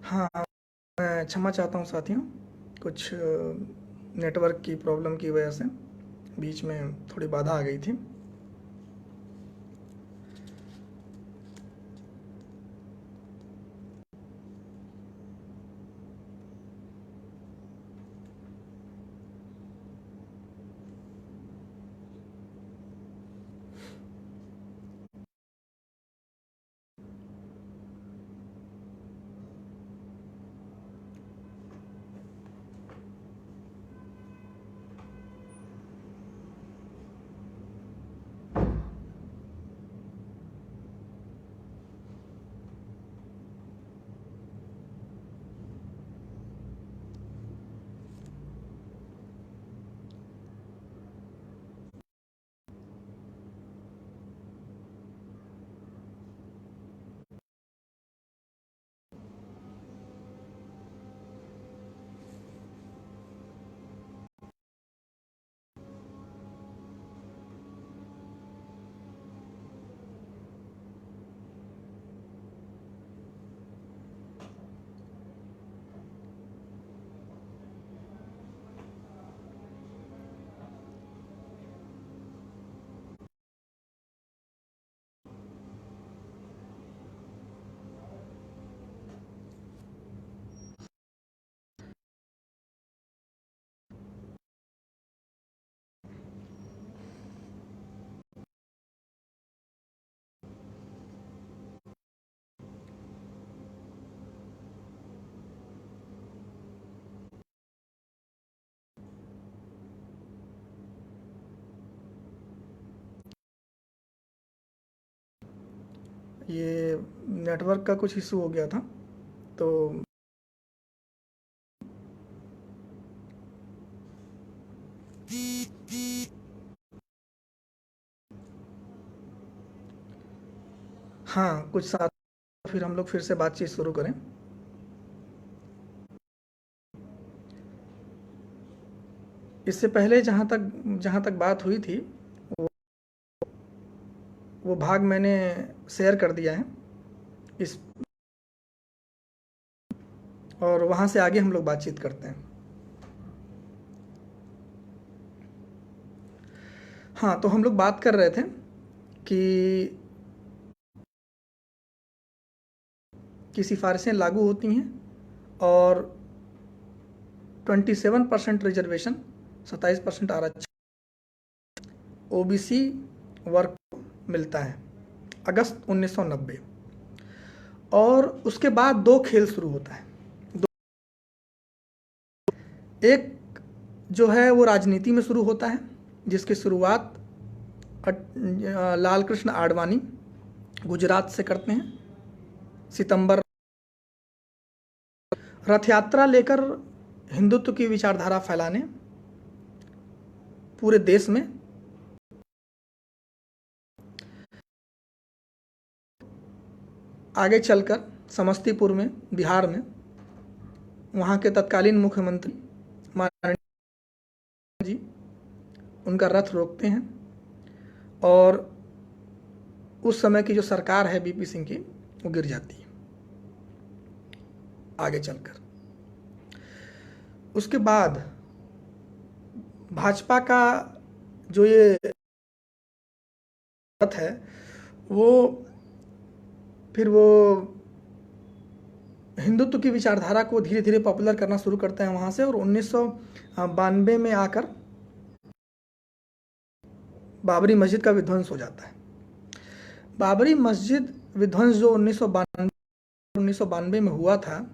हाँ, मैं क्षमा चाहता हूँ साथियों, कुछ नेटवर्क की प्रॉब्लम की वजह से बीच में थोड़ी बाधा आ गई थी। ये नेटवर्क का कुछ इशू हो गया था, तो हाँ, कुछ साथ फिर हम लोग फिर से बातचीत शुरू करें। इससे पहले जहाँ तक बात हुई थी, वो वो भाग मैंने शेयर कर दिया है इस, और वहाँ से आगे हम लोग बातचीत करते हैं। हाँ, तो हम लोग बात कर रहे थे कि सिफारिशें लागू होती हैं और 27% रिजर्वेशन, 27% आरक्षण ओबीसी वर्ग को मिलता है अगस्त 1990। और उसके बाद दो खेल शुरू होता है। एक जो है वो राजनीति में शुरू होता है, जिसकी शुरुआत लाल कृष्ण आडवाणी गुजरात से करते हैं। सितंबर, रथ यात्रा लेकर हिंदुत्व की विचारधारा फैलाने पूरे देश में। आगे चलकर समस्तीपुर में, बिहार में, वहाँ के तत्कालीन मुख्यमंत्री माननीय जी उनका रथ रोकते हैं और उस समय की जो सरकार है बीपी सिंह की, वो गिर जाती है आगे चलकर। उसके बाद भाजपा का जो ये रथ है, वो फिर वो हिंदुत्व की विचारधारा को धीरे धीरे पॉपुलर करना शुरू करते हैं वहाँ से, और 1992 में आकर बाबरी मस्जिद का विध्वंस हो जाता है। बाबरी मस्जिद विध्वंस जो 1992 में हुआ था,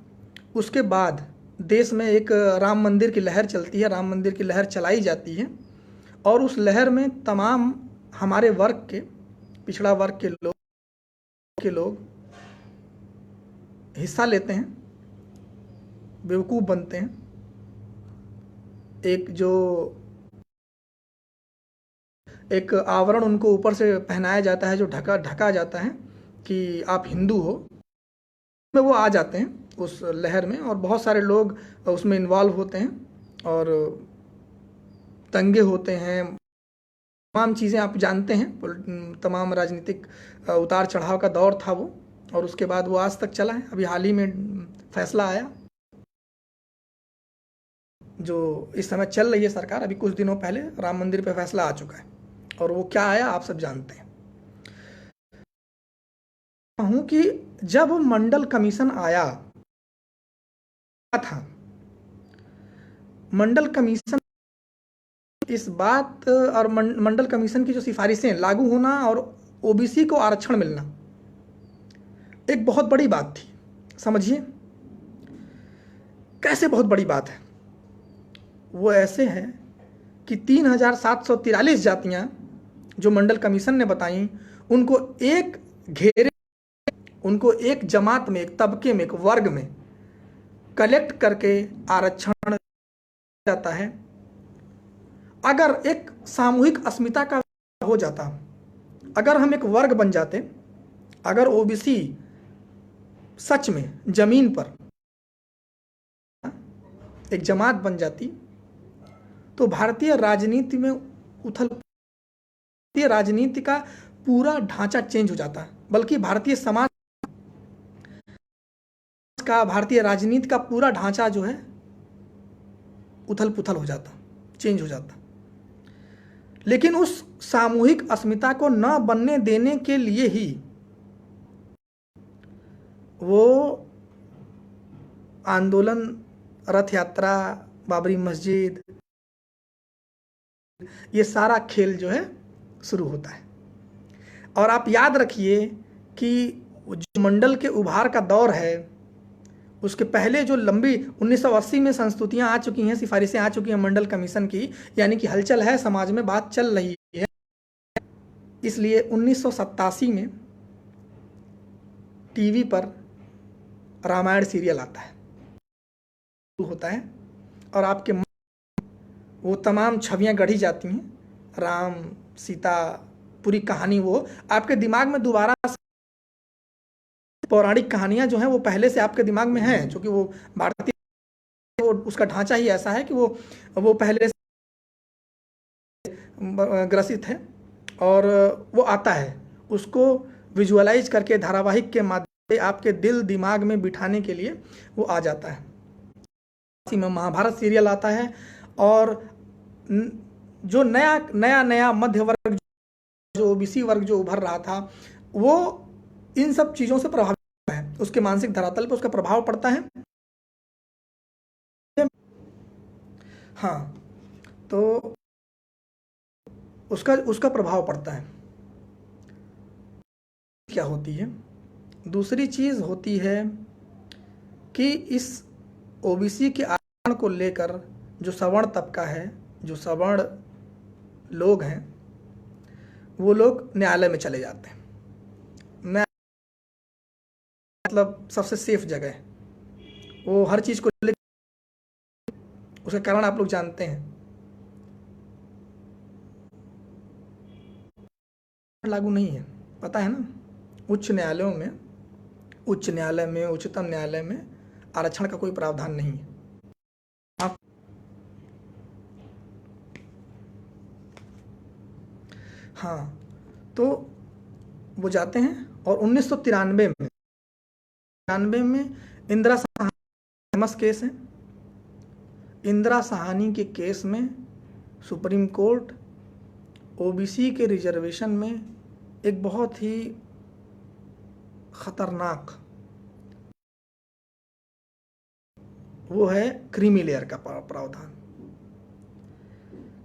उसके बाद देश में एक राम मंदिर की लहर चलती है, राम मंदिर की लहर चलाई जाती है, और उस लहर में तमाम हमारे वर्ग के, पिछड़ा वर्ग के लोग हिस्सा लेते हैं, बेवकूफ़ बनते हैं। एक आवरण उनको ऊपर से पहनाया जाता है, जो ढका जाता है कि आप हिंदू हो, में वो आ जाते हैं उस लहर में, और बहुत सारे लोग उसमें इन्वॉल्व होते हैं और दंगे होते हैं। तमाम चीज़ें आप जानते हैं, तमाम राजनीतिक उतार चढ़ाव का दौर था वो, और उसके बाद वो आज तक चला है। अभी हाल ही में फैसला आया, जो इस समय चल रही है सरकार, अभी कुछ दिनों पहले राम मंदिर पे फैसला आ चुका है, और वो क्या आया आप सब जानते हैं। हूं कि जब मंडल कमीशन आया था, मंडल कमीशन इस बात और मंडल कमीशन की जो सिफारिशें लागू होना और ओबीसी को आरक्षण मिलना एक बहुत बड़ी बात थी। समझिए कैसे बहुत बड़ी बात है। वो ऐसे है कि 3743 जातियां जो मंडल कमीशन ने बताई, उनको एक घेरे, उनको एक जमात में, एक तबके में, एक वर्ग में कलेक्ट करके आरक्षण जाता है। अगर एक सामूहिक अस्मिता का हो जाता, अगर हम एक वर्ग बन जाते, अगर ओबीसी सच में जमीन पर एक जमात बन जाती, तो भारतीय राजनीति में भारतीय राजनीति का पूरा ढांचा चेंज हो जाता, बल्कि भारतीय समाज का, भारतीय राजनीति का पूरा ढांचा जो है उथल पुथल हो जाता, चेंज हो जाता। लेकिन उस सामूहिक अस्मिता को न बनने देने के लिए ही वो आंदोलन, रथ यात्रा, बाबरी मस्जिद, ये सारा खेल जो है शुरू होता है। और आप याद रखिए कि जो मंडल के उभार का दौर है, उसके पहले जो लंबी 1980 में संस्तुतियां आ चुकी हैं, सिफारिशें आ चुकी हैं मंडल कमीशन की, यानी कि हलचल है, समाज में बात चल रही है। इसलिए 1987 में टीवी पर रामायण सीरियल आता है, होता है, और आपके वो तमाम छवियां गढ़ी जाती हैं, राम सीता, पूरी कहानी वो आपके दिमाग में दोबारा, पौराणिक कहानियां जो हैं वो पहले से आपके दिमाग में हैं, क्योंकि वो भारतीय, वो उसका ढांचा ही ऐसा है कि वो पहले से ग्रसित है, और वो आता है, उसको विजुअलाइज करके धारावाहिक के माध्यम से आपके दिल दिमाग में बिठाने के लिए वो आ जाता है। इसी में महाभारत सीरियल आता है, और जो नया मध्य वर्ग, जो ओबीसी वर्ग जो उभर रहा था, वो इन सब चीज़ों से प्रभावित है, उसके मानसिक धरातल पर उसका प्रभाव पड़ता है। हाँ, तो उसका प्रभाव पड़ता है। क्या होती है, दूसरी चीज़ होती है कि इस ओबीसी के आरक्षण को लेकर जो सवर्ण तबका है, जो सवर्ण लोग हैं, वो लोग न्यायालय में चले जाते हैं। मतलब सबसे सेफ जगह है, वो हर चीज़ को ले, उसका कारण आप लोग जानते हैं, लागू नहीं है, पता है ना। उच्च न्यायालयों में, उच्च न्यायालय में, उच्चतम न्यायालय में आरक्षण का कोई प्रावधान नहीं है। आप हाँ, तो वो जाते हैं, और 1993 में इंदिरा साहनी फेमस केस है। इंदिरा साहनी के केस में सुप्रीम कोर्ट ओबीसी के रिजर्वेशन में एक बहुत ही खतरनाक, वो है क्रीमी लेयर का प्रावधान।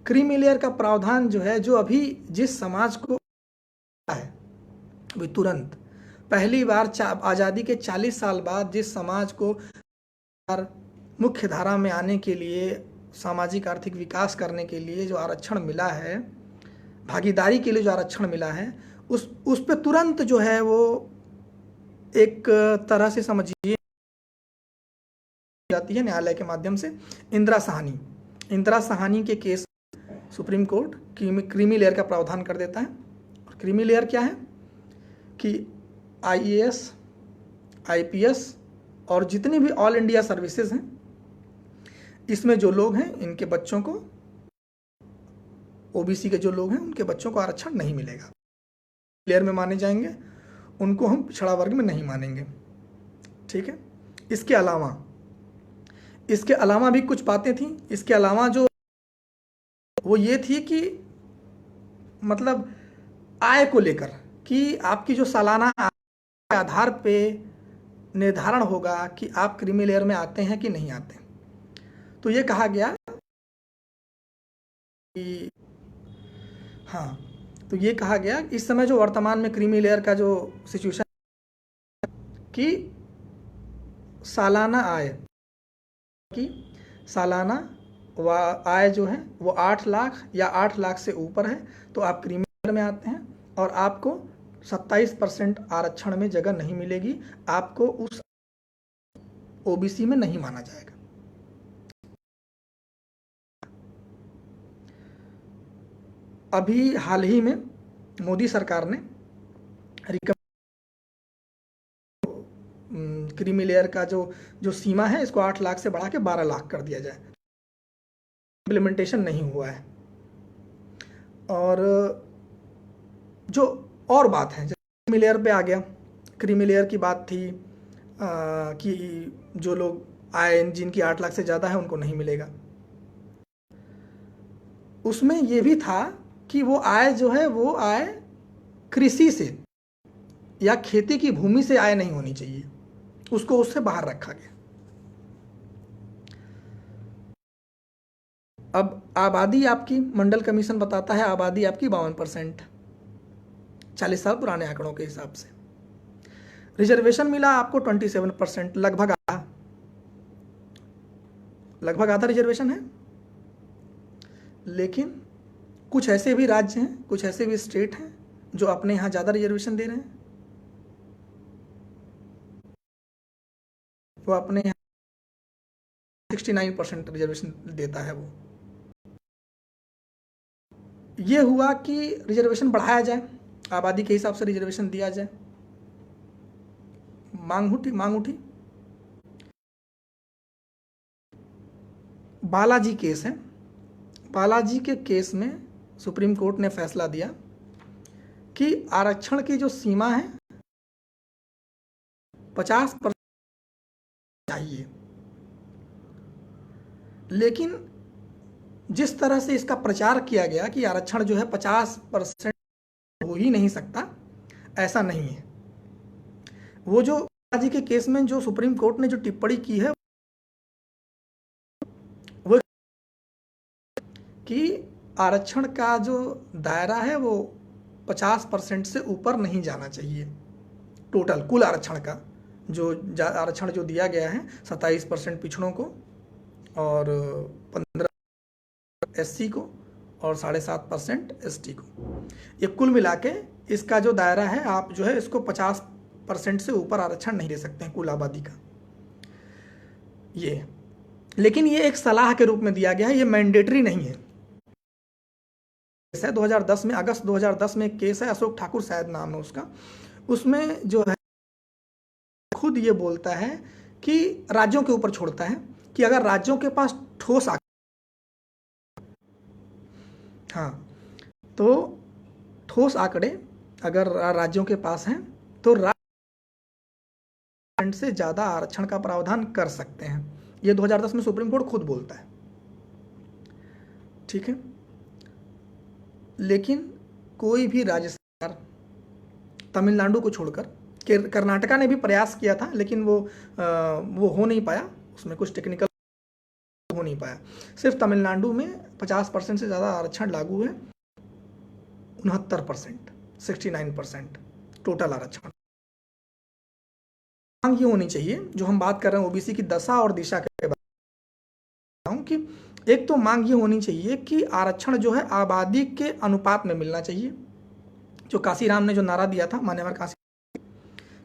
क्रीमी लेयर का प्रावधान जो है, जो अभी जिस समाज को है, अभी तुरंत पहली बार आज़ादी के 40 साल बाद जिस समाज को मुख्य धारा में आने के लिए, सामाजिक आर्थिक विकास करने के लिए जो आरक्षण मिला है, भागीदारी के लिए जो आरक्षण मिला है, उस पे तुरंत जो है वो एक तरह से समझिए जाती है न्यायालय के माध्यम से। इंदिरा साहनी के case supreme court creamy layer का प्रावधान कर देता है। और क्रीमी लेयर क्या है कि आईएएस, आईपीएस और जितनी भी ऑल इंडिया सर्विसेज हैं, इसमें जो लोग हैं, इनके बच्चों को, ओबीसी के जो लोग हैं, उनके बच्चों को आरक्षण नहीं मिलेगा, लेयर में माने जाएंगे, उनको हम पिछड़ा वर्ग में नहीं मानेंगे। ठीक है, इसके अलावा भी कुछ बातें थी। इसके अलावा जो वो ये थी कि मतलब आय को लेकर कि आपकी जो सालाना आय के आधार पे निर्धारण होगा कि आप क्रीमी लेयर में आते हैं कि नहीं आते। तो ये कहा गया कि हाँ, तो ये कहा गया इस समय जो वर्तमान में क्रीमी लेयर का जो सिचुएशन कि सालाना आय की सालाना आय जो है वो 8 लाख या 8 लाख से ऊपर है तो आप क्रीमी लेयर में आते हैं और आपको 27% आरक्षण में जगह नहीं मिलेगी, आपको उस ओबीसी में नहीं माना जाएगा। अभी हाल ही में मोदी सरकार ने क्रीमी लेयर का जो सीमा है इसको 8 लाख से बढ़ा के 12 लाख कर दिया जाए। इम्प्लीमेंटेशन नहीं हुआ है। और जो और बात है, क्रीमी लेयर पे आ गया, क्रीमी लेयर की बात थी कि जो लोग आय जिनकी 8 लाख से ज़्यादा है उनको नहीं मिलेगा। उसमें ये भी था कि वो आय जो है वो आय कृषि से या खेती की भूमि से आय नहीं होनी चाहिए, उसको उससे बाहर रखा गया। अब आबादी आपकी, मंडल कमीशन बताता है आबादी आपकी 52%, 40 साल पुराने आंकड़ों के हिसाब से। रिजर्वेशन मिला आपको 27%, लगभग आधा रिजर्वेशन है। लेकिन कुछ ऐसे भी राज्य हैं, कुछ ऐसे भी स्टेट हैं जो अपने यहाँ ज़्यादा रिजर्वेशन दे रहे हैं। वो अपने यहाँ 69% रिजर्वेशन देता है। वो ये हुआ कि रिजर्वेशन बढ़ाया जाए, आबादी के हिसाब से रिजर्वेशन दिया जाए। मांग उठी। बालाजी केस है, बालाजी के केस में सुप्रीम कोर्ट ने फैसला दिया कि आरक्षण की जो सीमा है 50% चाहिए, लेकिन जिस तरह से इसका प्रचार किया गया कि आरक्षण जो है 50% हो ही नहीं सकता, ऐसा नहीं है। वो जो बालाजी के केस में जो सुप्रीम कोर्ट ने जो टिप्पणी की है वो कि आरक्षण का जो दायरा है वो 50% से ऊपर नहीं जाना चाहिए। टोटल कुल आरक्षण का जो आरक्षण जो दिया गया है 27% पिछड़ों को और 15 एससी को और 7.5% एसटी को, ये कुल मिला के इसका जो दायरा है आप जो है इसको 50% से ऊपर आरक्षण नहीं दे सकते हैं कुल आबादी का। ये लेकिन ये एक सलाह के रूप में दिया गया है, ये मैंडेटरी नहीं है। 2010 में, अगस्त 2010 में एक केस है, अशोक ठाकुर शायद नाम है उसका, उसमें जो है खुद ये बोलता है कि राज्यों के ऊपर छोड़ता है कि अगर राज्यों के पास ठोस तो ठोस आंकड़े अगर राज्यों के पास हैं तो राज्य से ज़्यादा आरक्षण का प्रावधान कर सकते हैं। ये 2010 में सुप्रीम कोर्ट खुद बोलता है, ठीक है। लेकिन कोई भी राज्य सरकार, तमिलनाडु को छोड़कर, कर्नाटका ने भी प्रयास किया था लेकिन वो हो नहीं पाया, उसमें कुछ टेक्निकल हो नहीं पाया। सिर्फ तमिलनाडु में 50% से ज़्यादा आरक्षण लागू है, 69%, 69% टोटल आरक्षण। मांग ये होनी चाहिए, जो हम बात कर रहे हैं ओबीसी की दशा और दिशा के बारे में, कि एक तो मांग ये होनी चाहिए कि आरक्षण जो है आबादी के अनुपात में मिलना चाहिए। जो काशीराम ने जो नारा दिया था, मान्यवर काशी,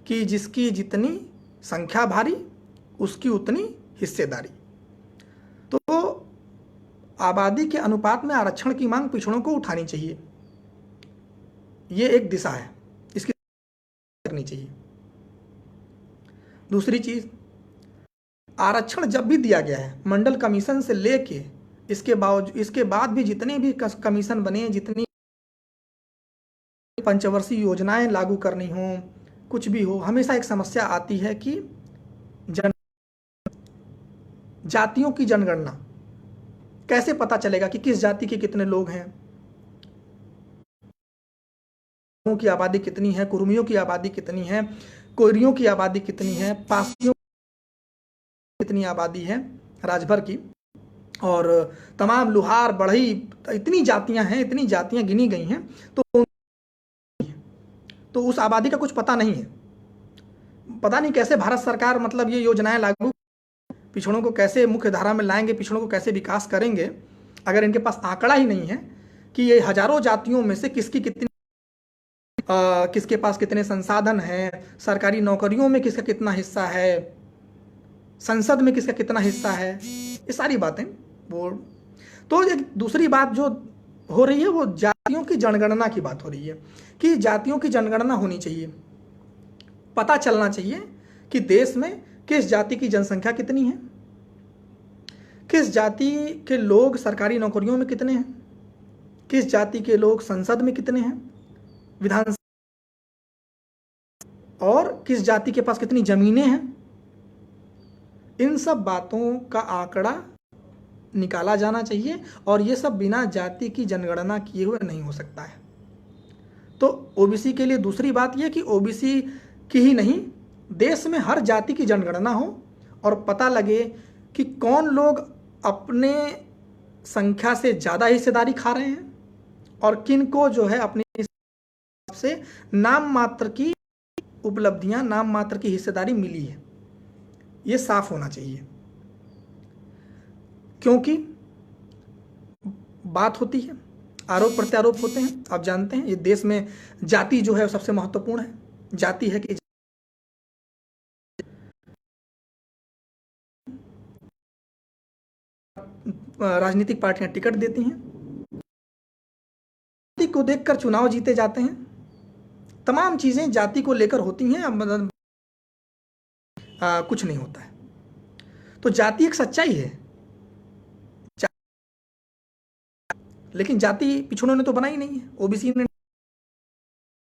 कि जिसकी जितनी संख्या भारी उसकी उतनी हिस्सेदारी। तो आबादी के अनुपात में आरक्षण की मांग पिछड़ों को उठानी चाहिए, ये एक दिशा है, इसकी करनी चाहिए। दूसरी चीज, आरक्षण जब भी दिया गया है मंडल कमीशन से लेके इसके बाद भी जितने भी कमीशन बने, जितनी पंचवर्षीय योजनाएं लागू करनी हो, कुछ भी हो, हमेशा एक समस्या आती है कि जातियों की जनगणना कैसे पता चलेगा कि किस जाति के कितने लोग हैं, की आबादी कितनी है, कुर्मियों की आबादी कितनी है, कोयरियों की आबादी कितनी है, पासियों कितनी आबादी है राजभर की, और तमाम लुहार बढ़ई, इतनी जातियां हैं, इतनी जातियां गिनी गई हैं। तो उस आबादी का कुछ पता नहीं है। पता नहीं कैसे भारत सरकार मतलब ये योजनाएं लागू, पिछड़ों को कैसे मुख्य धारा में लाएंगे, पिछड़ों को कैसे विकास करेंगे, अगर इनके पास आंकड़ा ही नहीं है कि ये हजारों जातियों में से किसकी कितनी किसके पास कितने संसाधन हैं, सरकारी नौकरियों में किसका कितना हिस्सा है, संसद में किसका कितना हिस्सा है, ये सारी बातें वो। तो एक दूसरी बात जो हो रही है वो जातियों की जनगणना की बात हो रही है कि जातियों की जनगणना होनी चाहिए, पता चलना चाहिए कि देश में किस जाति की जनसंख्या कितनी है, किस जाति के लोग सरकारी नौकरियों में कितने हैं, किस जाति के लोग संसद में कितने हैं, विधानसभा, और किस जाति के पास कितनी जमीनें हैं। इन सब बातों का आंकड़ा निकाला जाना चाहिए और ये सब बिना जाति की जनगणना किए हुए नहीं हो सकता है। तो ओबीसी के लिए दूसरी बात यह कि ओबीसी की ही नहीं, देश में हर जाति की जनगणना हो और पता लगे कि कौन लोग अपने संख्या से ज़्यादा हिस्सेदारी खा रहे हैं और किन को जो है अपनी से नाम मात्र की उपलब्धियां, नाम मात्र की हिस्सेदारी मिली है। ये साफ होना चाहिए, क्योंकि बात होती है, आरोप प्रत्यारोप होते हैं। आप जानते हैं ये देश में जाति जो है सबसे महत्वपूर्ण है। जाति है कि राजनीतिक पार्टियां टिकट देती हैं, जाति को देखकर चुनाव जीते जाते हैं, तमाम चीजें जाति को लेकर होती हैं। मतलब कुछ नहीं होता है। तो जाति एक सच्चाई है, लेकिन जाति पिछड़ों ने तो बनाई नहीं है, ओबीसी ने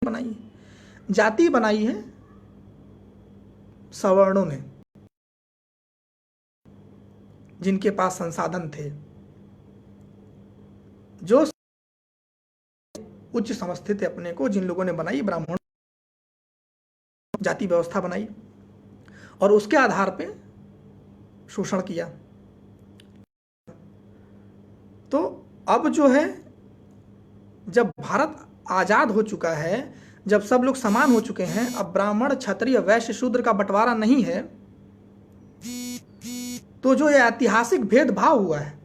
बनाई है। जाति बनाई है सवर्णों ने, जिनके पास संसाधन थे, जो उच्च समझते थे अपने को, जिन लोगों ने बनाई ब्राह्मण जाति व्यवस्था बनाई और उसके आधार पे शोषण किया। तो अब जो है, जब भारत आजाद हो चुका है, जब सब लोग समान हो चुके हैं, अब ब्राह्मण क्षत्रिय वैश्य शूद्र का बंटवारा नहीं है, तो जो ये ऐतिहासिक भेदभाव हुआ है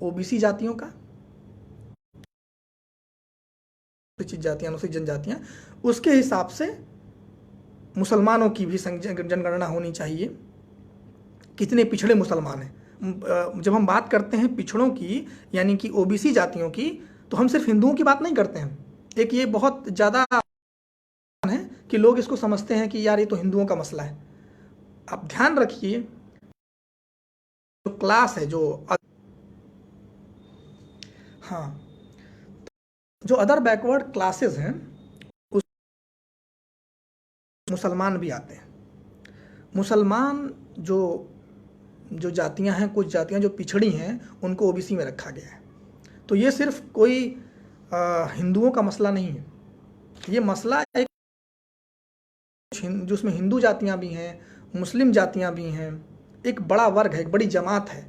ओबीसी जातियों का, अनुसूचित जातियां, अनुसूचित जनजातियां, उसके हिसाब से मुसलमानों की भी जनगणना होनी चाहिए। कितने पिछड़े मुसलमान हैं। जब हम बात करते हैं पिछड़ों की, यानी कि ओबीसी जातियों की, तो हम सिर्फ हिंदुओं की बात नहीं करते हैं। एक ये बहुत ज़्यादा है कि लोग इसको समझते हैं कि यार ये तो हिंदुओं का मसला है। आप ध्यान रखिए, जो क्लास है, हाँ, जो अदर बैकवर्ड क्लासेस हैं, उस मुसलमान भी आते हैं। मुसलमान जो जातियां हैं, कुछ जातियां जो पिछड़ी हैं, उनको ओबीसी में रखा गया है। तो ये सिर्फ कोई हिंदुओं का मसला नहीं है, ये मसला एक जो उसमें हिंदू जातियां भी हैं, मुस्लिम जातियां भी हैं, एक बड़ा वर्ग है, एक बड़ी जमात है,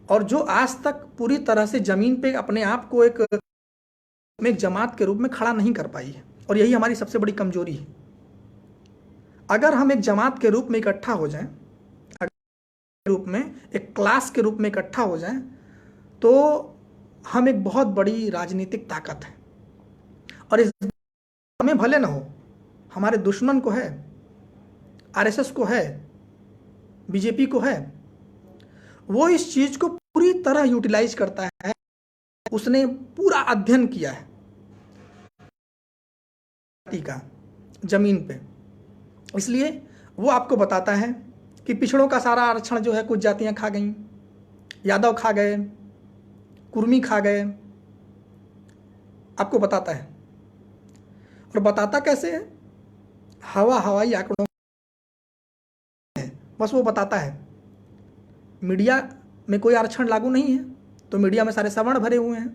और जो आज तक पूरी तरह से ज़मीन पे अपने आप को एक जमात के रूप में खड़ा नहीं कर पाई है। और यही हमारी सबसे बड़ी कमजोरी है। अगर हम एक जमात के रूप में इकट्ठा हो जाएं, रूप में एक क्लास के रूप में इकट्ठा हो जाएं, तो हम एक बहुत बड़ी राजनीतिक ताकत है। और इस हमें भले ना हो, हमारे दुश्मन को है, आरएसएस को है, बीजेपी को है, वो इस चीज को पूरी तरह यूटिलाइज करता है। उसने पूरा अध्ययन किया है का जमीन पे, इसलिए वो आपको बताता है कि पिछड़ों का सारा आरक्षण जो है कुछ जातियां खा गईं, यादव खा गए, कुर्मी खा गए, आपको बताता है। और बताता कैसे है? हवाई आंकड़ों बस वो बताता है। मीडिया में कोई आरक्षण लागू नहीं है, तो मीडिया में सारे सवर्ण भरे हुए हैं।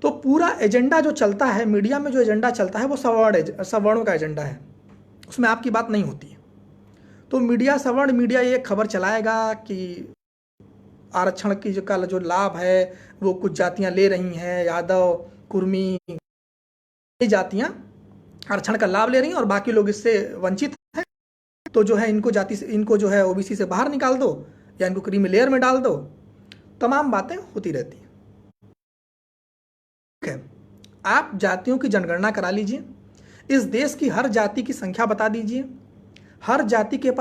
तो पूरा एजेंडा जो चलता है मीडिया में, जो एजेंडा चलता है वो सवर्णों का एजेंडा है, उसमें आपकी बात नहीं होती है। तो मीडिया, सवर्ण मीडिया ये खबर चलाएगा कि आरक्षण की जो लाभ है वो कुछ जातियां ले रही हैं, यादव, कुर्मी, ये जातियां आरक्षण का लाभ ले रही हैं और बाकी लोग इससे वंचित हैं। तो जो है इनको जो है ओबीसी से बाहर निकाल दो या इनको क्रीमी लेयर में डाल दो। तमाम बातें होती रहती हैं। ठीक है, आप जातियों की जनगणना करा लीजिए, इस देश की हर जाति की संख्या बता दीजिए, हर जाति के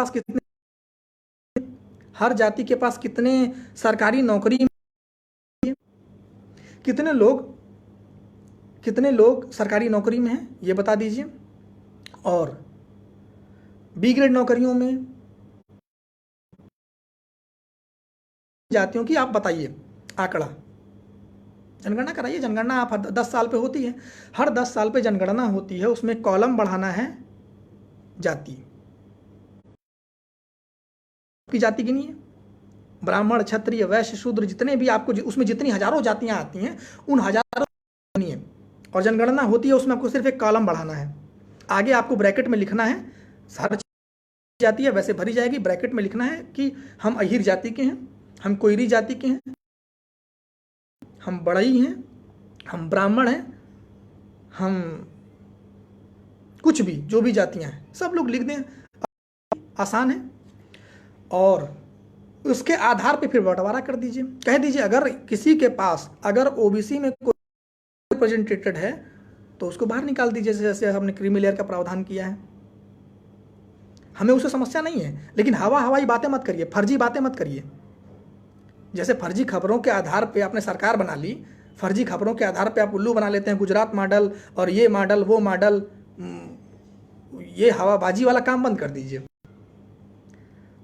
पास कितने सरकारी नौकरी, कितने लोग सरकारी नौकरी में हैं ये बता दीजिए, और बी ग्रेड नौकरियों में जातियों की आप बताइए आंकड़ा। जनगणना कराइए। जनगणना आप 10 साल पे होती है, हर 10 साल पे जनगणना होती है, उसमें कॉलम बढ़ाना है जाति की, जाति गिनिए, ब्राह्मण, क्षत्रिय, वैश्य, शूद्र, जितने भी आपको उसमें जितनी हजारों जातियां आती हैं उन हजारों गिनिए, और जनगणना होती है उसमें आपको सिर्फ एक कॉलम बढ़ाना है। आगे आपको ब्रैकेट में लिखना है, हर जाति है वैसे भरी जाएगी, ब्रैकेट में लिखना है कि हम अहिर जाति के हैं, हम कोयरी जाति के हैं, हम बड़ई हैं, हम ब्राह्मण हैं, हम कुछ भी, जो भी जातियां हैं सब लोग लिख दें, आसान है। और उसके आधार पे फिर बंटवारा कर दीजिए। कह दीजिए अगर किसी के पास, अगर ओबीसी में कोई रिप्रेजेंटेटेड है तो उसको बाहर निकाल दीजिए, जैसे हमने क्रीमी लेयर का प्रावधान किया है। हमें उससे समस्या नहीं है, लेकिन हवाई बातें मत करिए, फर्जी बातें मत करिए। जैसे फर्जी खबरों के आधार पे आपने सरकार बना ली, फर्जी खबरों के आधार पे आप उल्लू बना लेते हैं, गुजरात मॉडल और ये मॉडल वो मॉडल, ये हवाबाजी वाला काम बंद कर दीजिए।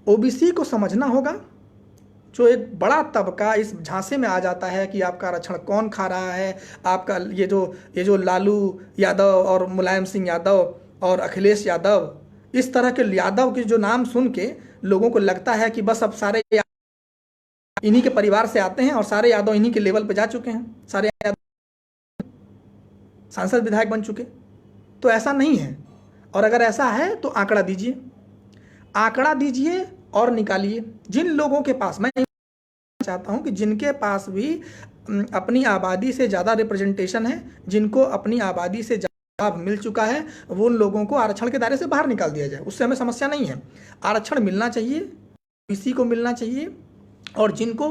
ओबीसी को समझना होगा, जो एक बड़ा तबका इस झांसे में आ जाता है कि आपका आरक्षण कौन खा रहा है, आपका ये जो लालू यादव और मुलायम सिंह यादव और अखिलेश यादव, इस तरह के यादव के जो नाम सुन के लोगों को लगता है कि बस अब सारे इन्हीं के परिवार से आते हैं और सारे यादव इन्हीं के लेवल पे जा चुके हैं, सारे यादव सांसद विधायक बन चुके। तो ऐसा नहीं है, और अगर ऐसा है तो आंकड़ा दीजिए और निकालिए। जिन लोगों के पास, मैं चाहता हूं कि जिनके पास भी अपनी आबादी से ज़्यादा रिप्रेजेंटेशन है, जिनको अपनी आबादी से लाभ मिल चुका है, वो उन लोगों को आरक्षण के दायरे से बाहर निकाल दिया जाए, उससे हमें समस्या नहीं है। आरक्षण मिलना चाहिए, किसी को मिलना चाहिए, और जिनको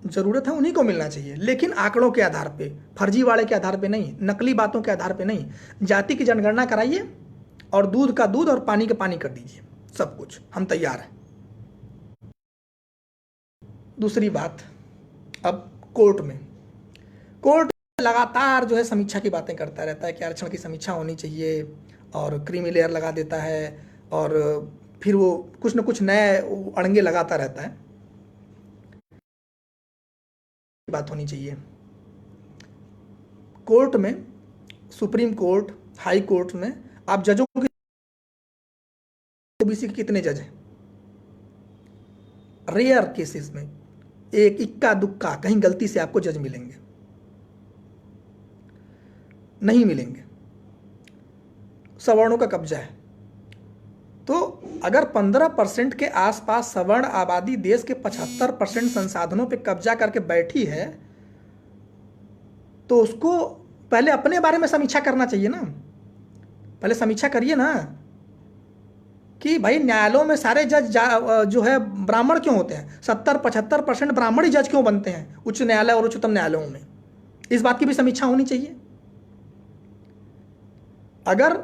ज़रूरत है उन्हीं को मिलना चाहिए, लेकिन आंकड़ों के आधार पे, फर्जीवाड़े के आधार पे नहीं, नकली बातों के आधार पे नहीं। जाति की जनगणना कराइए और दूध का दूध और पानी का पानी कर दीजिए, सब कुछ हम तैयार हैं। दूसरी बात, अब कोर्ट लगातार जो है समीक्षा की बातें करता रहता है कि आरक्षण की समीक्षा होनी चाहिए, और क्रीमी लेयर लगा देता है, और फिर वो कुछ न कुछ नए अड़ंगे लगाता रहता है। बात होनी चाहिए कोर्ट में, सुप्रीम कोर्ट, हाई कोर्ट में आप जजों की, ओबीसी के कितने जज हैं? रेयर केसेस में, एक इक्का दुक्का कहीं गलती से आपको जज मिलेंगे, नहीं मिलेंगे। सवर्णों का कब्जा है। तो अगर 15% के आसपास सवर्ण आबादी देश के 75% संसाधनों पे कब्जा करके बैठी है, तो उसको पहले अपने बारे में समीक्षा करना चाहिए ना। पहले समीक्षा करिए ना कि भाई न्यायालयों में सारे जज जो है ब्राह्मण क्यों होते हैं, 70-75% ब्राह्मण ही जज क्यों बनते हैं उच्च न्यायालय और उच्चतम न्यायालयों में, इस बात की भी समीक्षा होनी चाहिए। अगर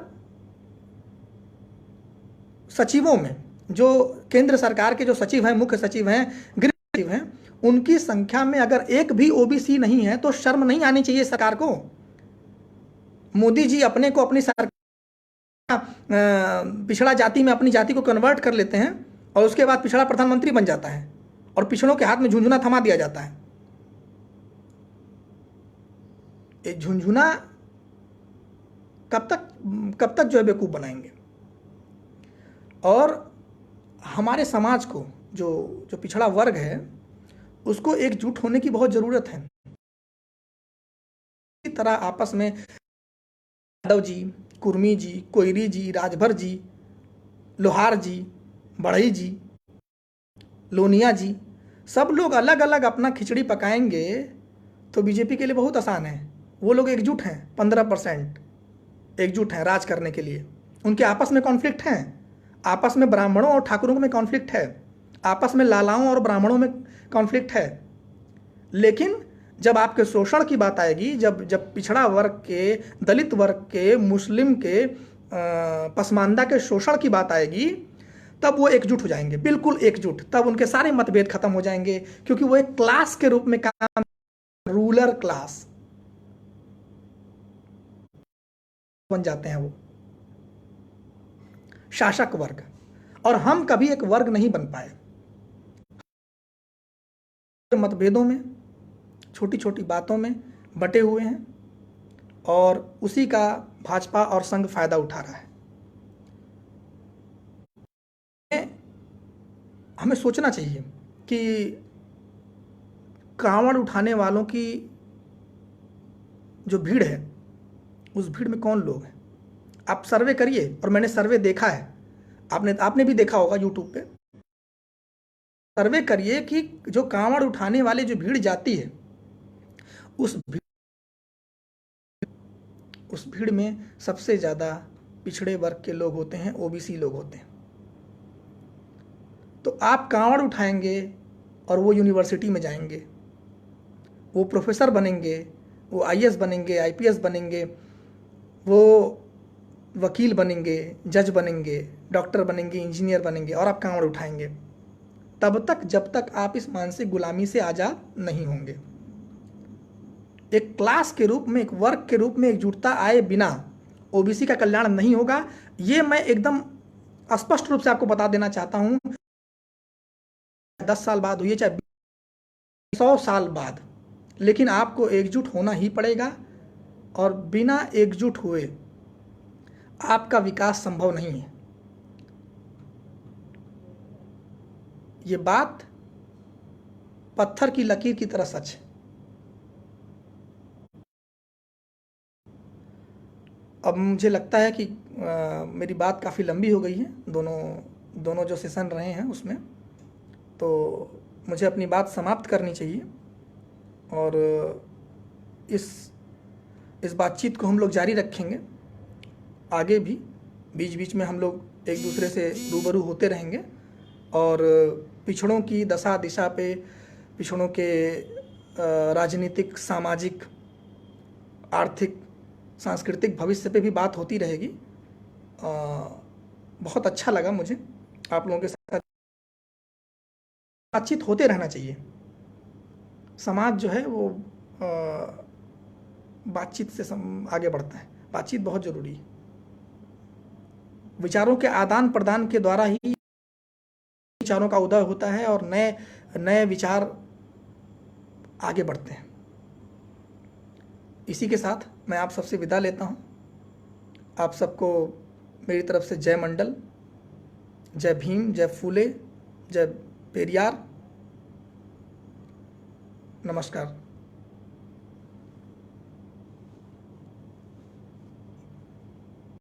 सचिवों में, जो केंद्र सरकार के जो सचिव हैं, मुख्य सचिव हैं, गृह सचिव हैं, उनकी संख्या में अगर एक भी ओबीसी नहीं है तो शर्म नहीं आनी चाहिए सरकार को। मोदी जी अपने को अपनी सरकार पिछड़ा जाति में अपनी जाति को कन्वर्ट कर लेते हैं और उसके बाद पिछड़ा प्रधानमंत्री बन जाता है और पिछड़ों के हाथ में झुंझुना थमा दिया जाता है। ये झुंझुना कब तक जो है बेवकूफ बनाएंगे। और हमारे समाज को, जो जो पिछड़ा वर्ग है, उसको एकजुट होने की बहुत ज़रूरत है। इसी तरह आपस में यादव जी, कुर्मी जी, कोयरी जी, राजभर जी, लोहार जी, बढ़ई जी, लोनिया जी, सब लोग अलग अलग अपना खिचड़ी पकाएंगे तो बीजेपी के लिए बहुत आसान है। वो लोग एकजुट हैं, 15% एकजुट हैं राज करने के लिए। उनके आपस में कॉन्फ्लिक्ट हैं, आपस में ब्राह्मणों और ठाकुरों में कॉन्फ्लिक्ट है, आपस में लालाओं और ब्राह्मणों में कॉन्फ्लिक्ट है। लेकिन जब आपके शोषण की बात आएगी, जब जब पिछड़ा वर्ग के, दलित वर्ग के, मुस्लिम के, पसमानदा के शोषण की बात आएगी, तब वो एकजुट हो जाएंगे, बिल्कुल एकजुट। तब उनके सारे मतभेद खत्म हो जाएंगे, क्योंकि वो एक क्लास के रूप में काम, रूलर क्लास बन जाते हैं, वो शासक वर्ग। और हम कभी एक वर्ग नहीं बन पाए, मतभेदों में, छोटी छोटी बातों में बटे हुए हैं, और उसी का भाजपा और संघ फायदा उठा रहा है। हमें सोचना चाहिए कि कांवड़ उठाने वालों की जो भीड़ है, उस भीड़ में कौन लोग हैं। आप सर्वे करिए, और मैंने सर्वे देखा है, आपने भी देखा होगा यूट्यूब पे। सर्वे करिए कि जो कांवड़ उठाने वाले जो भीड़ जाती है, उस भीड़ में सबसे ज़्यादा पिछड़े वर्ग के लोग होते हैं, ओबीसी लोग होते हैं। तो आप कांवड़ उठाएंगे और वो यूनिवर्सिटी में जाएंगे, वो प्रोफेसर बनेंगे, वो आईएएस बनेंगे, आईपीएस बनेंगे, वो वकील बनेंगे, जज बनेंगे, डॉक्टर बनेंगे, इंजीनियर बनेंगे, और आप कांवड़ उठाएंगे, तब तक जब तक आप इस मानसिक गुलामी से आज़ाद नहीं होंगे। एक क्लास के रूप में, एक वर्ग के रूप में एकजुटता आए बिना ओबीसी का कल्याण नहीं होगा। ये मैं एकदम स्पष्ट रूप से आपको बता देना चाहता हूं। 10 साल बाद हुई, चाहे 100 साल बाद, लेकिन आपको एकजुट होना ही पड़ेगा, और बिना एकजुट हुए आपका विकास संभव नहीं है। ये बात पत्थर की लकीर की तरह सच है। अब मुझे लगता है कि मेरी बात काफ़ी लंबी हो गई है, दोनों जो सेशन रहे हैं उसमें, तो मुझे अपनी बात समाप्त करनी चाहिए। और इस बातचीत को हम लोग जारी रखेंगे आगे भी। बीच बीच में हम लोग एक दूसरे से रूबरू होते रहेंगे, और पिछड़ों की दशा दिशा पे, पिछड़ों के राजनीतिक, सामाजिक, आर्थिक, सांस्कृतिक भविष्य पे भी बात होती रहेगी। बहुत अच्छा लगा मुझे आप लोगों के साथ बातचीत होते रहना चाहिए। समाज जो है वो बातचीत से आगे बढ़ता है। बातचीत बहुत ज़रूरी है। विचारों के आदान प्रदान के द्वारा ही विचारों का उदय होता है, और नए नए विचार आगे बढ़ते हैं। इसी के साथ मैं आप सबसे विदा लेता हूँ। आप सबको मेरी तरफ से जय मंडल, जय भीम, जय फूले, जय पेरियार, नमस्कार।